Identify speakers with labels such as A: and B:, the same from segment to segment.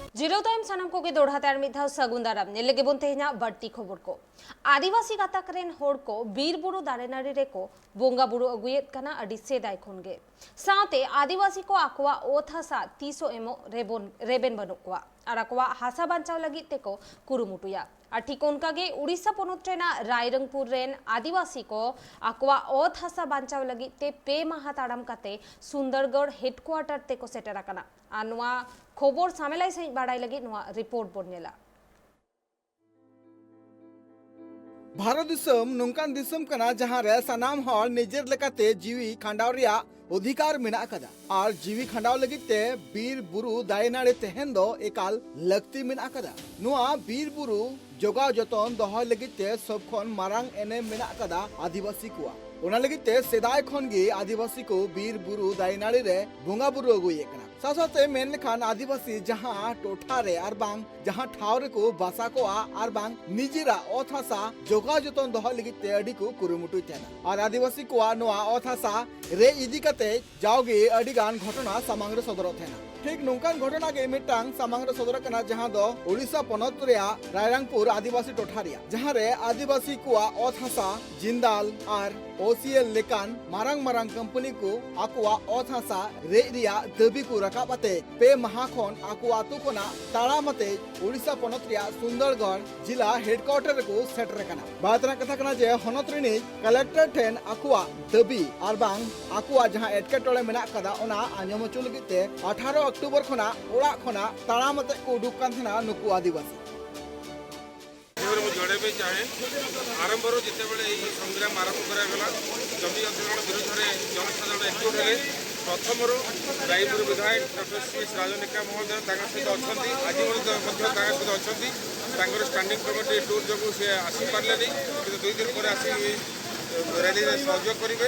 A: Zero तायम सानाम Koge दोढ़ा तार मिधाव सगुन दाराम ने लगे बोनते हिना बढ़ती खबर को आदिवासी गातक रेन होड़ को बीर बुरु दारे नारी रे को बोंगा बुरु अगुयेत कना अडी सेदाय खुनगे साथे आदिवासी को आकवा ओथ हासा तीसो एमो रेबेन बनुकवा और आकवा हासा बांचाव लगी तेको कुरुमुटुया और ठीक उनकागे उड़ीसा पोनोत रेना रायरंगपुर रेन आदिवासी को आकवा ओथ हासा बांचाव लगी ते पे माहा ताड़ाम काते सुंदरगढ़ हेडक्वार्टर तेको सेटर आकना आनुआ खबर सामेलाई सही बाड़ाई लगी नुआ रिपोर्ट बोनेला
B: भारत दिसम नोंकान दिसम कना जहां रे सनाम हर निजेर लेकाते जीवी खांडाव रिया अधिकार मेना कदा और जीवी खांडाव लगित ते बीर बुरु दायनाड़े तेहन दो एकाल लगती मेना कदा नुआ बीर बुरु जोगाव जतन दोहय लगित ते सब खन मारांग एने मेना कदा आदिवासी कुआ ओना लगित ते सेदाय खन गे आदिवासी को बीर बुरु दायनाड़े रे बोंगा बुरु अगुये कना सासाते मेन लेखान आदिवासी जहां टोठा रे आर बांग जहां ठावरे को बासा को आर बांग निजिरा ओथासा जोगा जतन दोह लगित ते अडी को कुरुमुटु तेना और आदिवासी को नोआ ओथासा रे इदी कते जाओगे अडी गान घटना सामांग रे सदर थेना ठीक नोंकान घटना के मिटांग सामांग रे सदर कना जहां दो ओडिसा पनत रे रायरंगपुर आदिवासी टोठा रे जहां रे आदिवासी को ओथासा जिंदाल आर ओसीएल लेकान मारांग मारांग कंपनी को आकुआ ओथासा रे रिया दबी को रकाबते पे महाखन आकु आतु कोना ताड़ामते ओडिसा पनत रिया सुंदरगढ़ जिला हेडक्वार्टर को सेटर कना बातना कथा कना जे हनत रिनी कलेक्टर ठेन आकुआ दबी आर बांग आकुआ जहां एटकेटोले मेना कदा ओना आंजम चु लगिते 18 अक्टूबर खना ओड़ा खना ताड़ामते को उडुक कान थना नुकु आदिवासी
C: जोड़े चाहे आरंभ जिते बड़े संग्राम आरंभ करागला जमी अधिग्रहण विरोध में जनसाधारण एकजुट हेले प्रथम रायपुर विधायक डॉक्टर सी राजनिका महोदय सहित अच्छा आज सहित स्टांडिंग कमिटी टूर जो सी आसीपारे कि 2 दिन पर आसी रैली में सहयोग करेंगे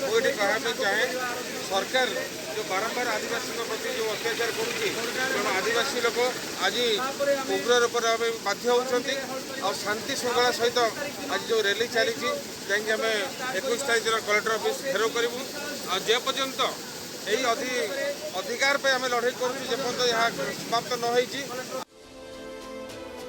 C: मुझे कहना चाहे सरकार जो बारंबार आदिवासी प्रति जो अत्याचार कर आदिवासी लोग आज उग्र रूप बाध्य होती और शांति श्रृंखला सहित आज जो रैली चली जैक आम 21 तारीख कलेक्टर ऑफिस घेराव करूँ आपर्यंत यही अधिकार पे आम लड़ाई करूँ यहाँ समाप्त न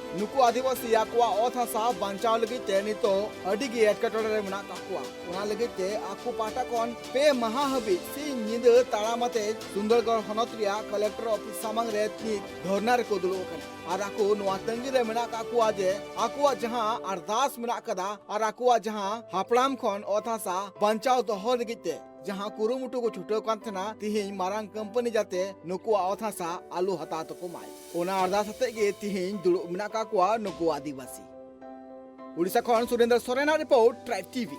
B: नुकु आदिवासी आकुआ ओथासा बांचाव लगी ते नितो अडिगी एटकेटोरे रे मेना ताकुआ ओना लगी ते आकु पाटा कोन पे महा हबी सी निद ताड़ामते सुंदरगढ़ हनत रिया कलेक्टर ऑफिस सामंग रे ती धरना रे को दुलो कने आर आकु नोआ तंगी रे मेना काकुआ जे आकुआ जहां अरदास मेना कदा आर आकुआ जहां हापड़ाम खन ओथासा बांचाव दोह लगी ते जहां कुरुमुटु को छुटो कान थना तिहिन मारांग कंपनी जाते नुकुआ ओथासा आलू हता तको माय ओना अरदास हते गे तिहिन दुलु मेना काकुआ नुकु आदिवासी उड़ीसा खन सुरेंद्र सोरेना रिपोर्ट ट्राइब टीवी।